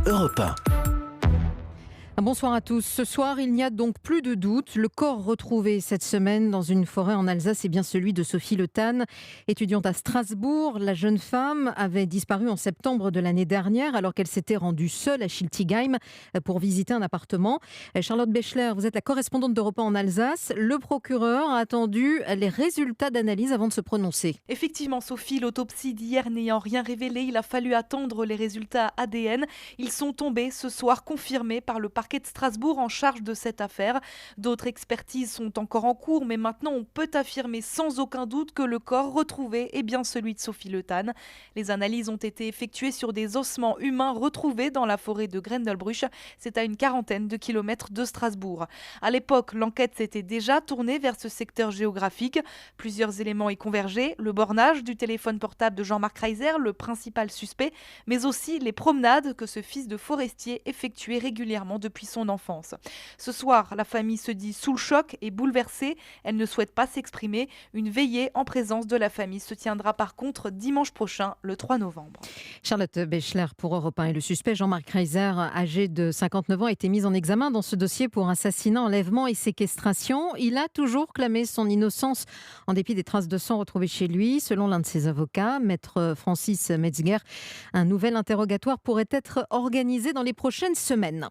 Europe 1. Bonsoir à tous. Ce soir, il n'y a donc plus de doute. Le corps retrouvé cette semaine dans une forêt en Alsace est bien celui de Sophie Le Tan, étudiante à Strasbourg. La jeune femme avait disparu en septembre de l'année dernière alors qu'elle s'était rendue seule à Schiltigheim pour visiter un appartement. Charlotte Bechler, vous êtes la correspondante d'Europe 1 en Alsace. Le procureur a attendu les résultats d'analyse avant de se prononcer. Effectivement, Sophie, l'autopsie d'hier n'ayant rien révélé, il a fallu attendre les résultats ADN. Ils sont tombés ce soir, confirmés par le parquet de Strasbourg en charge de cette affaire. D'autres expertises sont encore en cours, mais maintenant on peut affirmer sans aucun doute que le corps retrouvé est bien celui de Sophie Le Tan. Les analyses ont été effectuées sur des ossements humains retrouvés dans la forêt de Grendelbruch. C'est à une quarantaine de kilomètres de Strasbourg. À l'époque, l'enquête s'était déjà tournée vers ce secteur géographique. Plusieurs éléments y convergeaient. Le bornage du téléphone portable de Jean-Marc Reiser, le principal suspect, mais aussi les promenades que ce fils de forestier effectuait régulièrement depuis son enfance. Ce soir, la famille se dit sous le choc et bouleversée. Elle ne souhaite pas s'exprimer. Une veillée en présence de la famille se tiendra par contre dimanche prochain, le 3 novembre. Charlotte Bechler pour Europe 1. Et le suspect Jean-Marc Reiser, âgé de 59 ans, a été mis en examen dans ce dossier pour assassinat, enlèvement et séquestration. Il a toujours clamé son innocence en dépit des traces de sang retrouvées chez lui. Selon l'un de ses avocats, maître Francis Metzger, un nouvel interrogatoire pourrait être organisé dans les prochaines semaines.